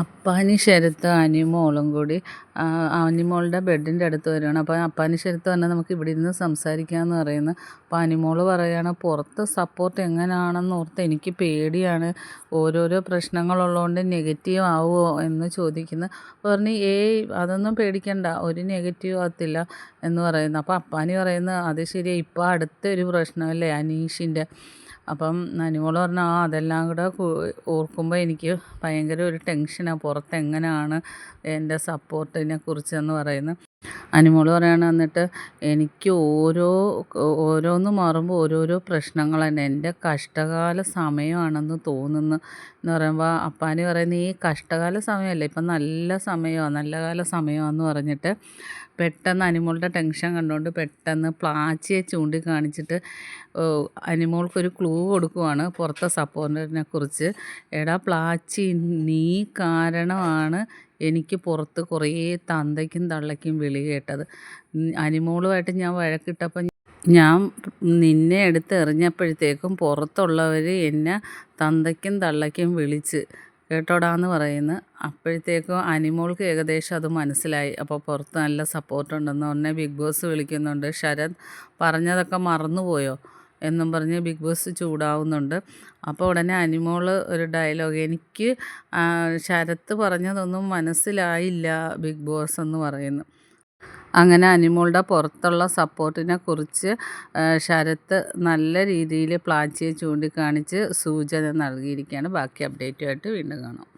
അപ്പാനി ശരത്തും അനിമോളും കൂടി അനിമോളുടെ ബെഡിൻ്റെ അടുത്ത് വരുവാണ്. അപ്പോൾ അപ്പാനി ശരത്ത് പറഞ്ഞാൽ നമുക്ക് ഇവിടെ ഇരുന്ന് സംസാരിക്കാമെന്ന് പറയുന്നു. അപ്പോൾ അനിമോൾ പറയുകയാണ് പുറത്ത് സപ്പോർട്ട് എങ്ങനെയാണെന്ന് ഓർത്ത് എനിക്ക് പേടിയാണ്, ഓരോരോ പ്രശ്നങ്ങളുള്ളതുകൊണ്ട് നെഗറ്റീവ് ആവുമോ എന്ന് ചോദിക്കുന്നു. അപ്പോൾ പറഞ്ഞു ഏയ് അതൊന്നും പേടിക്കണ്ട, ഒരു നെഗറ്റീവ് ആകത്തില്ല എന്ന് പറയുന്നു. അപ്പോൾ അപ്പാനി പറയുന്നു അത് ശരിയാണ്, ഇപ്പോൾ അടുത്തൊരു പ്രശ്നമല്ലേ അനീഷിൻ്റെ. അപ്പം അനിമോൾ പറഞ്ഞു അതെല്ലാം കൂടെ ഓർക്കുമ്പോൾ എനിക്ക് ഭയങ്കര ഒരു ടെൻഷനാണ്, പുറത്ത് എങ്ങനെയാണ് എൻ്റെ സപ്പോർട്ടിനെ കുറിച്ചെന്ന് പറയുന്നു. അനിമോൾ പറയുകയാണ് എന്നിട്ട് എനിക്ക് ഓരോന്ന് മാറുമ്പോൾ ഓരോരോ പ്രശ്നങ്ങൾ തന്നെ, എൻ്റെ കഷ്ടകാല സമയമാണെന്ന് തോന്നുന്നു എന്ന് പറയുമ്പോൾ അപ്പാനി പറയുന്നത് ഈ കഷ്ടകാല സമയമല്ല, ഇപ്പം നല്ല സമയമാണ്, നല്ല കാല സമയമാണെന്ന് പറഞ്ഞിട്ട് പെട്ടെന്ന് അനിമോളുടെ ടെൻഷൻ കണ്ടുകൊണ്ട് പെട്ടെന്ന് പ്ലാച്ചിയെ ചൂണ്ടിക്കാണിച്ചിട്ട് അനിമോൾക്കൊരു ക്ലൂ കൊടുക്കുവാണ് പുറത്തെ സപ്പോർട്ടിനെ കുറിച്ച്. എടാ പ്ലാച്ചി, നീ കാരണമാണ് എനിക്ക് പുറത്ത് കുറേ തന്തയ്ക്കും തള്ളയ്ക്കും വിളി കേട്ടത്. അനിമോളുമായിട്ട് ഞാൻ വഴക്കിട്ടപ്പോൾ ഞാൻ നിന്നെ എടുത്ത് എറിഞ്ഞപ്പോഴത്തേക്കും പുറത്തുള്ളവർ എന്നെ തന്തയ്ക്കും തള്ളയ്ക്കും വിളിച്ച് കേട്ടോടാന്ന് പറയുന്നു. അപ്പോഴത്തേക്കും അനിമോൾക്ക് ഏകദേശം അത് മനസ്സിലായി. അപ്പോൾ പുറത്ത് നല്ല സപ്പോർട്ടുണ്ടെന്ന് പറഞ്ഞ് ബിഗ് ബോസ് വിളിക്കുന്നുണ്ട്. ശരത് പറഞ്ഞതൊക്കെ മറന്നുപോയോ എന്നും പറഞ്ഞ് ബിഗ് ബോസ് ചൂടാവുന്നുണ്ട്. അപ്പോൾ ഉടനെ അനിമോൾ ഒരു ഡയലോഗ്, എനിക്ക് ശരത്ത് പറഞ്ഞതൊന്നും മനസ്സിലായില്ല ബിഗ് ബോസ് എന്ന് പറയുന്നു. അങ്ങനെ അനിമോളുടെ പുറത്തുള്ള സപ്പോർട്ടിനെ കുറിച്ച് ശരത്ത് നല്ല രീതിയിൽ പ്ലാച്ചിയെ ചൂണ്ടിക്കാണിച്ച് സൂചന നൽകിയിരിക്കുകയാണ്. ബാക്കി അപ്ഡേറ്റുമായിട്ട് വീണ്ടും കാണാം.